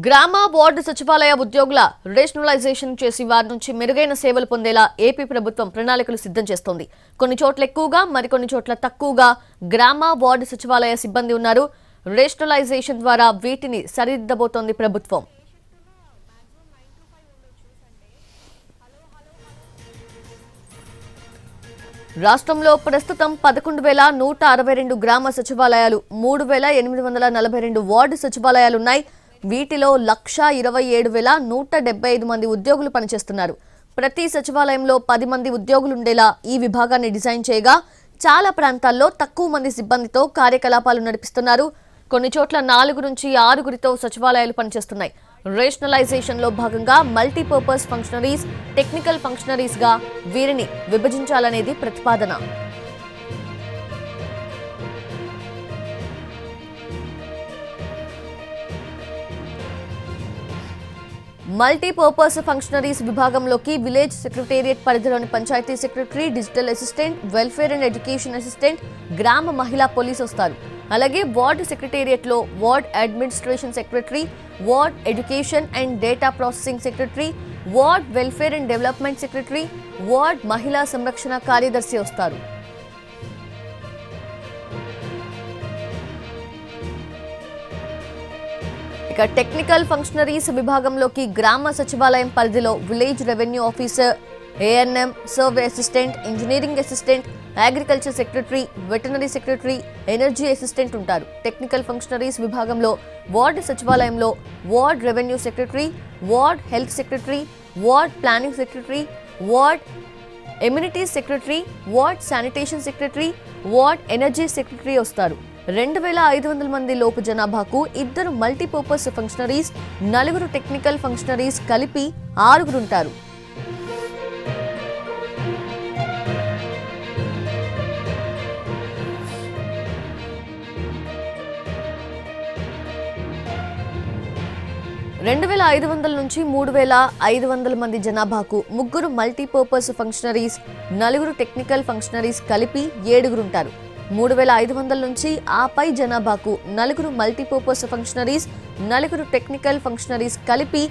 గ్రామ వార్డు సచివాలయ ఉద్యోగుల రేషనలైజేషన్ చేసి వారి నుంచి మెరుగైన సేవలు పొందేలా ఏపీ ప్రభుత్వం ప్రణాళికలు సిద్ధం చేస్తోంది. కొన్ని చోట్ల ఎక్కువగా మరికొన్ని చోట్ల తక్కువగా గ్రామ వార్డు సచివాలయ సిబ్బంది ఉన్నారు. రేషనలైజేషన్ ద్వారా వీటిని సరిదిద్దబోతోంది ప్రభుత్వం. రాష్ట్రంలో ప్రస్తుతం 11,162 గ్రామ సచివాలయాలు, 3,842 వార్డు సచివాలయాలున్నాయి. వీటిలో 1,27,175 మంది ఉద్యోగులు పనిచేస్తున్నారు. ప్రతి సచివాలయంలో 10 మంది ఉద్యోగులుండేలా ఈ విభాగాన్ని డిజైన్ చేయగా చాలా ప్రాంతాల్లో తక్కువ మంది సిబ్బందితో కార్యకలాపాలు నడిపిస్తున్నారు. కొన్ని చోట్ల 4 నుంచి 6 సచివాలయాలు పనిచేస్తున్నాయి. రేషనలైజేషన్ లో భాగంగా మల్టీపర్పస్ ఫంక్షనరీస్, టెక్నికల్ ఫంక్షనరీస్ గా వీరిని విభజించాలనేది ప్రతిపాదన. మల్టీపర్పస్ ఫంక్షనరీస్ విభాగంలోకి విలేజ్ సెక్రటేరియట్ పరిధిలోని panchayat secretary, digital assistant, welfare and education assistant, గ్రామ మహిళా పోలీస్ వస్తారు. అలాగే వార్డు సెక్రటేరియట్ లో ward administration secretary, ward education and data processing secretary, ward welfare and development secretary, ward మహిళా సంరక్షణ కార్యదర్శి వస్తారు. ఇక టెక్నికల్ ఫంక్షనరీస్ విభాగంలోకి గ్రామ సచివాలయం పరిధిలో village revenue officer, ANM, survey assistant, engineering assistant, agriculture secretary, veterinary secretary, energy assistant ఉంటారు. Technical functionaries విభాగంలో వార్డు సచివాలయంలో ward revenue secretary, ward health secretary, ward planning secretary, ward amenities secretary, ward sanitation secretary, ward energy secretary వస్తారు. 2,500 మంది లోపు జనాభాకు 2 multipurpose functionaries, 4 technical functionaries కలిపి 6 ఉంటారు. నుంచి 3,500 మంది జనాభాకు 3 మల్టీపర్పస్ ఫంక్షనరీస్, 4 టెక్నికల్ ఫంక్షనరీస్ కలిపి 7 ఉంటారు. 3,500 నుంచి ఆపై జనాభాకు 4 మల్టీపర్పస్ ఫంక్షనరీస్, 4 టెక్నికల్ ఫంక్షనరీస్ కలిపి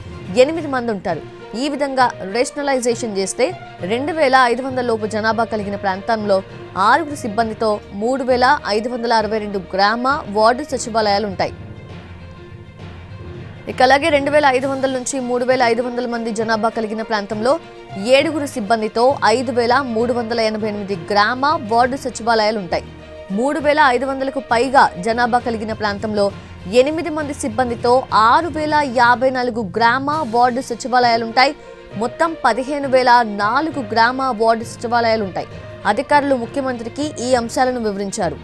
8 మంది ఉంటారు. ఈ విధంగా రేషనలైజేషన్ చేస్తే 2,500 లోపు జనాభా కలిగిన ప్రాంతంలో 6 సిబ్బందితో 3,562 గ్రామ వార్డు సచివాలయాలు ఉంటాయి. ఇక అలాగే 2,500 నుంచి 3,500 మంది జనాభా కలిగిన ప్రాంతంలో 7 సిబ్బందితో 5,388 గ్రామ వార్డు సచివాలయాలు ఉంటాయి. 3,500కు పైగా జనాభా కలిగిన ప్రాంతంలో 8 మంది సిబ్బందితో 6,054 గ్రామ వార్డు సచివాలయాలుంటాయి. మొత్తం 15,004 గ్రామ వార్డు సచివాలయాలుంటాయి. అధికారులు ముఖ్యమంత్రికి ఈ అంశాలను వివరించారు.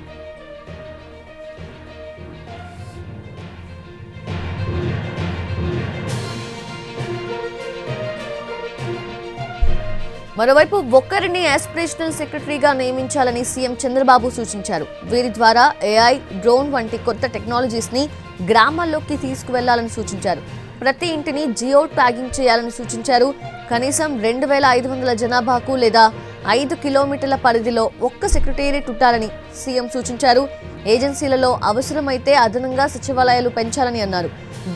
మరోవైపు ఒక్కరిని ఆస్పిరేషనల్ సెక్రటరీగా నియమించాలని సీఎం చంద్రబాబు సూచించారు. వీరి ద్వారా ఏఐ, డ్రోన్ వంటి కొత్త టెక్నాలజీస్ ని గ్రామాల్లోకి తీసుకువెళ్లాలని సూచించారు. ప్రతి ఇంటిని జియో ట్యాగింగ్ చేయాలని సూచించారు. కనీసం 2,500 జనాభాకు లేదా 5 కిలోమీటర్ల పరిధిలో ఒక్క సెక్రటేరియట్ ఉండాలని సీఎం సూచించారు. ఏజెన్సీలలో అవసరమైతే అదనంగా సచివాలయాలు పెంచాలని అన్నారు.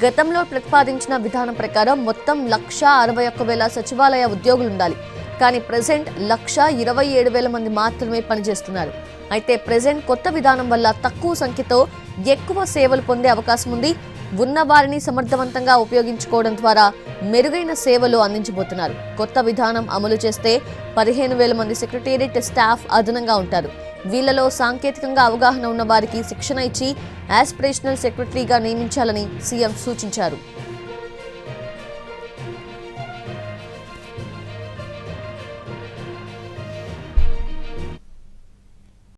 గతంలో ప్రతిపాదించిన విధానం ప్రకారం మొత్తం 1,61,000 సచివాలయ ఉద్యోగులుండాలి. కానీ ప్రెజెంట్ 1,27,000 మంది మాత్రమే పనిచేస్తున్నారు. అయితే ప్రెజెంట్ కొత్త విధానం వల్ల తక్కువ సంఖ్యతో ఎక్కువ సేవలు పొందే అవకాశం ఉంది. ఉన్న వారిని సమర్థవంతంగా ఉపయోగించుకోవడం ద్వారా మెరుగైన సేవలు అందించబోతున్నారు. కొత్త విధానం అమలు చేస్తే 15,000 మంది సెక్రటేరియట్ స్టాఫ్ అదనంగా ఉంటారు. వీళ్లలో సాంకేతికంగా అవగాహన ఉన్న వారికి శిక్షణ ఇచ్చి ఆస్పిరేషనల్ సెక్రటరీగా నియమించాలని సీఎం సూచించారు.